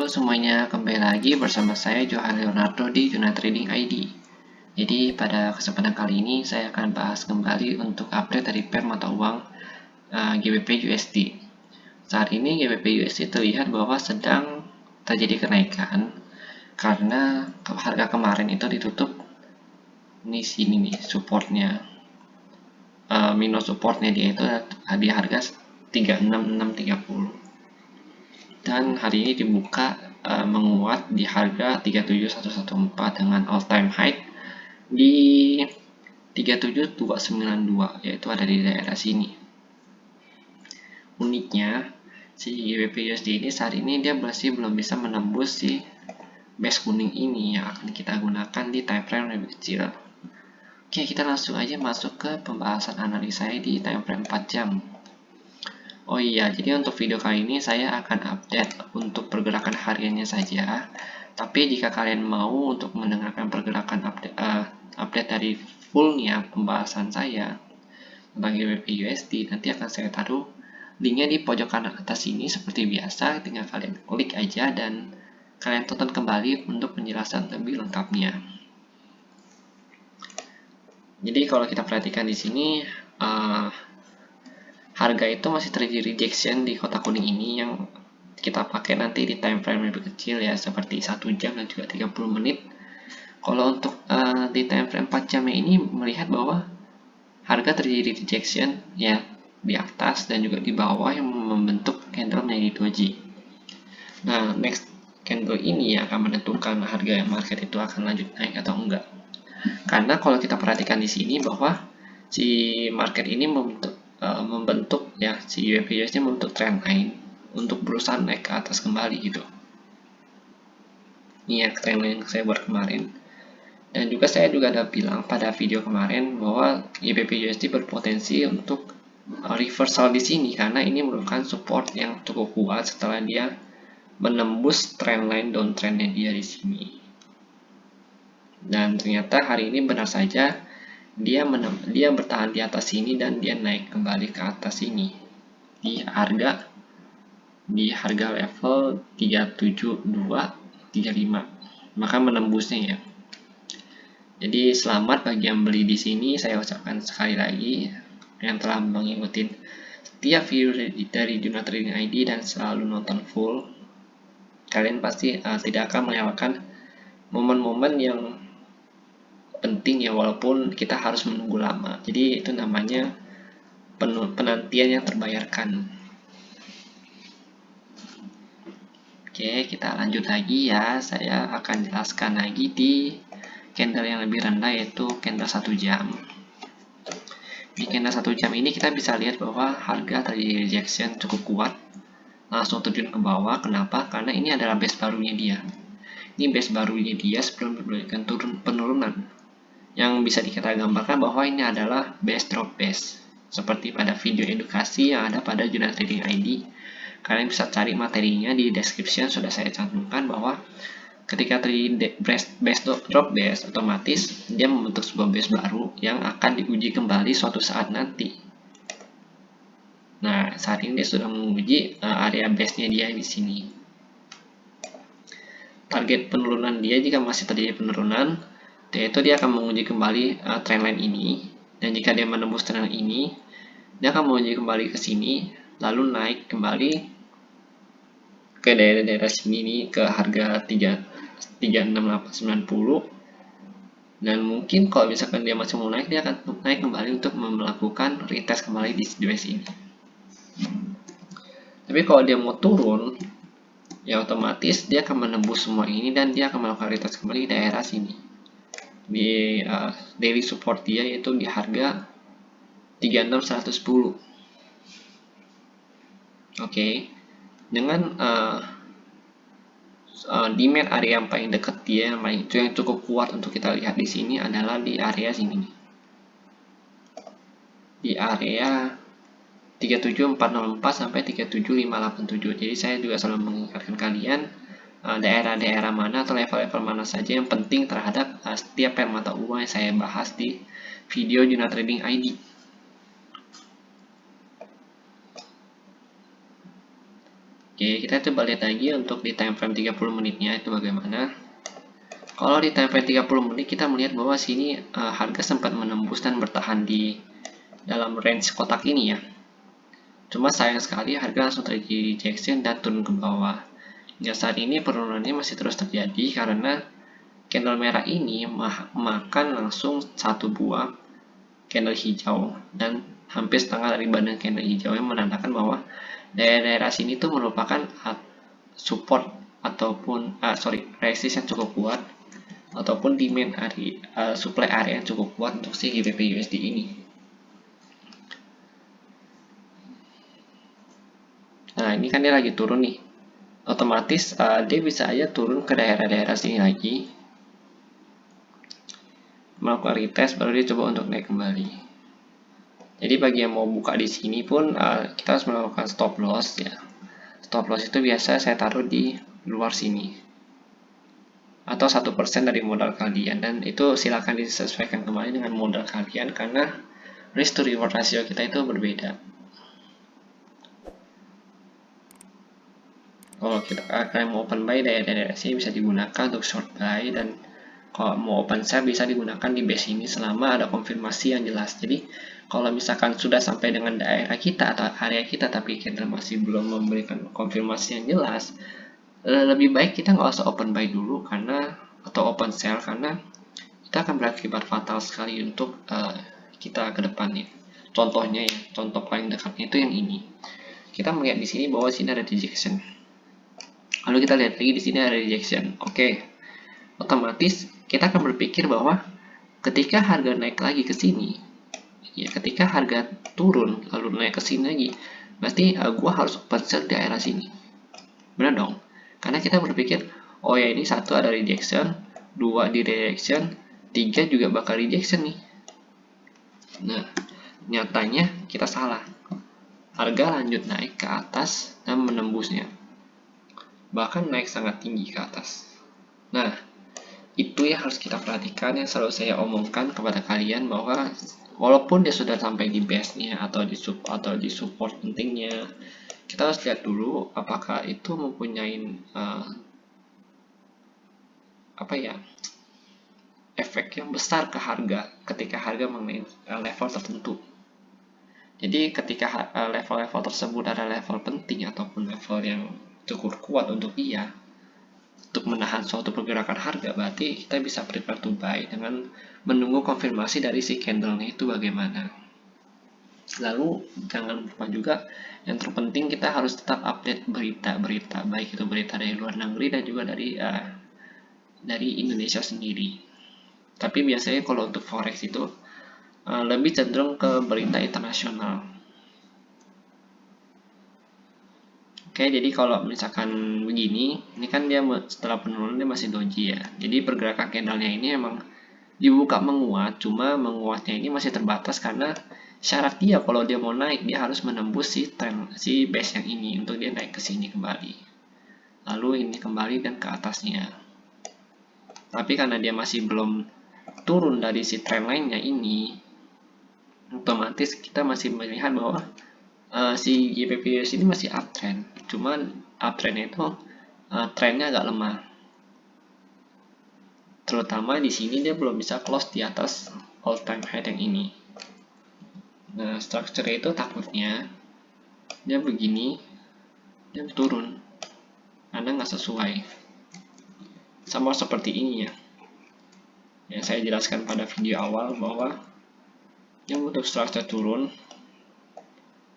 semuanya, kembali lagi bersama saya Johan Leonardo di Juna Trading ID. Jadi pada kesempatan kali ini saya akan bahas kembali untuk update dari pair mata uang GBP USD. Saat ini GBP USD terlihat bahwa sedang terjadi kenaikan karena harga kemarin itu ditutup di sini nih supportnya, minus supportnya dia itu di harga 36630. Dan hari ini dibuka menguat di harga 37114 dengan all time high di 37292, yaitu ada di daerah sini. Uniknya si GBP USD ini saat ini dia masih belum bisa menembus si base kuning ini yang akan kita gunakan di time frame lebih kecil. Oke, kita langsung aja masuk ke pembahasan analisa di time frame 4 jam. Oh iya, jadi untuk video kali ini saya akan update untuk pergerakan hariannya saja. Tapi jika kalian mau untuk mendengarkan pergerakan update dari fullnya pembahasan saya tentang GBP USD, nanti akan saya taruh linknya di pojok kanan atas ini seperti biasa. Tinggal kalian klik aja dan kalian tonton kembali untuk penjelasan lebih lengkapnya. Jadi kalau kita perhatikan di sini, harga itu masih terjadi rejection di kotak kuning ini yang kita pakai nanti di time frame lebih kecil ya, seperti 1 jam dan juga 30 menit. Kalau untuk di time frame 4 jam ini melihat bahwa harga terjadi rejection ya di atas dan juga di bawah yang membentuk candle menjadi doji. Nah, next candle ini yang akan menentukan harga market itu akan lanjut naik atau enggak. Karena kalau kita perhatikan di sini bahwa si market ini membentuk ya, si GBP USD membentuk trend line untuk berusaha naik ke atas kembali gitu. Ini ya trend line yang saya buat kemarin. Dan juga saya ada bilang pada video kemarin bahwa GBP USD berpotensi untuk reversal di sini karena ini merupakan support yang cukup kuat setelah dia menembus trend line downtrendnya dia di sini. Dan ternyata hari ini benar saja dia bertahan di atas sini dan dia naik kembali ke atas sini di harga level 37235, maka menembusnya ya. Jadi selamat bagi yang beli di sini, saya ucapkan sekali lagi, yang telah mengikuti setiap video dari Juna Trading ID dan selalu nonton full. Kalian pasti tidak akan melewatkan momen-momen yang penting ya, walaupun kita harus menunggu lama. Jadi itu namanya penantian yang terbayarkan. Oke, kita lanjut lagi ya. Saya akan jelaskan lagi di candle yang lebih rendah, yaitu candle 1 jam. Di candle 1 jam ini kita bisa lihat bahwa harga terjadi rejection cukup kuat, langsung terjun ke bawah. Kenapa? Karena ini adalah base barunya dia. Ini base barunya dia sebelum memberikan penurunan. Yang bisa kita gambarkan bahwa ini adalah base drop base, seperti pada video edukasi yang ada pada Juna Trading ID. Kalian bisa cari materinya di description, sudah saya cantumkan bahwa ketika terjadi base drop base, otomatis dia membentuk sebuah base baru yang akan diuji kembali suatu saat nanti. Nah, saat ini dia sudah menguji area base-nya dia di sini. Target penurunan dia jika masih terjadi penurunan, yaitu dia akan menguji kembali trendline ini, dan jika dia menembus trendline ini, dia akan menguji kembali ke sini, lalu naik kembali ke daerah-daerah sini nih, ke harga 36890, dan mungkin kalau misalkan dia masih mau naik, dia akan naik kembali untuk melakukan retest kembali di base ini. Tapi kalau dia mau turun, ya otomatis dia akan menembus semua ini dan dia akan melakukan retest kembali di daerah sini, di daily support dia, yaitu di harga 36110. Oke, dengan demand area yang paling dekat dia, yang cukup kuat untuk kita lihat di sini adalah di area sini, di area 37404 sampai 37587. Jadi saya juga selalu mengingatkan kalian daerah-daerah mana atau level-level mana saja yang penting terhadap setiap pair mata uang yang saya bahas di video Juna Trading ID. Oke, Oke, kita coba lihat lagi untuk di time frame 30 menitnya itu bagaimana. Kalau di time frame 30 menit kita melihat bahwa sini harga sempat menembus dan bertahan di dalam range kotak ini ya. Cuma sayang sekali harga langsung terjadi rejection dan turun ke bawah. Hingga saat ini penurunannya masih terus terjadi karena candle merah ini makan langsung satu buah candle hijau dan hampir setengah dari badan candle hijau yang menandakan bahwa daerah-daerah sini tuh merupakan support ataupun resist yang cukup kuat ataupun demand area, supply area yang cukup kuat untuk si GBP USD ini. Nah, ini kan dia lagi turun nih. Otomatis dia bisa aja turun ke daerah-daerah sini lagi. Melakukan retest baru dia coba untuk naik kembali. Jadi bagi yang mau buka di sini pun kita harus melakukan stop loss ya. Stop loss itu biasa saya taruh di luar sini atau 1% dari modal kalian, dan itu silakan disesuaikan kembali dengan modal kalian karena risk to reward ratio kita itu berbeda. Kalau kita akan mau open buy daerah-daerah sini bisa digunakan untuk short buy, dan kalau mau open sell bisa digunakan di base ini selama ada konfirmasi yang jelas. Jadi kalau misalkan sudah sampai dengan daerah kita atau area kita tapi candle masih belum memberikan konfirmasi yang jelas, lebih baik kita nggak usah open buy dulu atau open sell, karena kita akan berakibat fatal sekali untuk kita ke depannya. Contohnya ya, contoh paling dekatnya itu yang ini. Kita melihat di sini bahwa sini ada rejection. Lalu kita lihat lagi di sini ada rejection. Oke. Otomatis kita akan berpikir bahwa ketika harga naik lagi ke sini, ya ketika harga turun lalu naik ke sini lagi, berarti gua harus open sell di daerah sini. Benar dong? Karena kita berpikir, oh ya ini satu ada rejection, dua di rejection, tiga juga bakal rejection nih. Nah, nyatanya kita salah. Harga lanjut naik ke atas dan menembusnya. Bahkan naik sangat tinggi ke atas. Nah, itu yang harus kita perhatikan, yang selalu saya omongkan kepada kalian, bahwa walaupun dia sudah sampai di base-nya atau di support pentingnya, kita harus lihat dulu apakah itu mempunyai efek yang besar ke harga ketika harga mengenai level tertentu. Jadi ketika level-level tersebut ada level penting ataupun level yang cukup kuat untuk dia untuk menahan suatu pergerakan harga, berarti kita bisa prepare to buy dengan menunggu konfirmasi dari si candle-nya itu bagaimana. Lalu jangan lupa juga yang terpenting kita harus tetap update berita-berita, baik itu berita dari luar negeri dan juga dari Indonesia sendiri. Tapi biasanya kalau untuk forex itu lebih cenderung ke berita internasional. Oke, jadi kalau misalkan begini, ini kan dia setelah penurunan dia masih doji ya. Jadi pergerakan candle-nya ini emang dibuka menguat, cuma menguatnya ini masih terbatas karena syarat dia kalau dia mau naik dia harus menembus si base yang ini untuk dia naik ke sini kembali. Lalu ini kembali dan ke atasnya. Tapi karena dia masih belum turun dari si trend line-nya ini, otomatis kita masih melihat bahwa si GBP USD ini masih uptrend. Cuman uptrendnya itu trendnya agak lemah. Terutama di sini dia belum bisa close di atas all time high yang ini. Nah, structure itu takutnya dia begini, dia turun karena nggak sesuai. Sama seperti ini ya, yang saya jelaskan pada video awal bahwa yang untuk structure turun.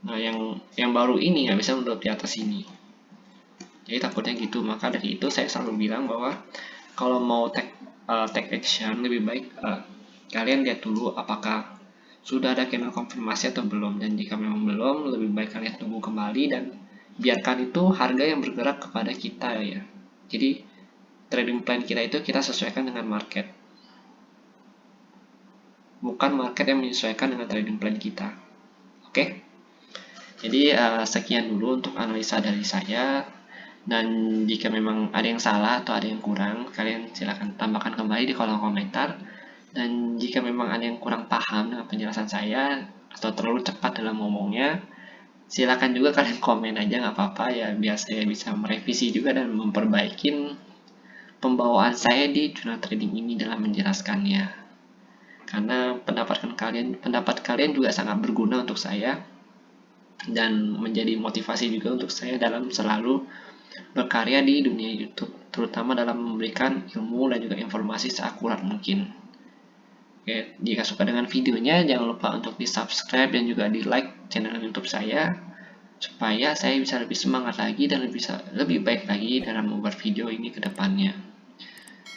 Nah, yang baru ini nggak bisa menutup di atas ini. Jadi takutnya gitu. Maka dari itu saya selalu bilang bahwa kalau mau take action lebih baik kalian lihat dulu apakah sudah ada candle konfirmasi atau belum, dan jika memang belum, lebih baik kalian tunggu kembali dan biarkan itu harga yang bergerak kepada kita ya. Jadi trading plan kita itu kita sesuaikan dengan market, bukan market yang menyesuaikan dengan trading plan kita. Oke? Jadi sekian dulu untuk analisa dari saya, dan jika memang ada yang salah atau ada yang kurang, kalian silahkan tambahkan kembali di kolom komentar. Dan jika memang ada yang kurang paham dengan penjelasan saya atau terlalu cepat dalam ngomongnya, Silakan juga kalian komen aja, nggak apa-apa ya, biar saya bisa merevisi juga dan memperbaiki pembawaan saya di jurnal trading ini dalam menjelaskannya. Karena pendapat kalian juga sangat berguna untuk saya dan menjadi motivasi juga untuk saya dalam selalu berkarya di dunia YouTube, terutama dalam memberikan ilmu dan juga informasi seakurat mungkin. Oke, jika suka dengan videonya, jangan lupa untuk di-subscribe dan juga di-like channel YouTube saya, supaya saya bisa lebih semangat lagi dan bisa lebih baik lagi dalam membuat video ini ke depannya.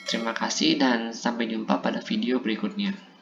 Terima kasih dan sampai jumpa pada video berikutnya.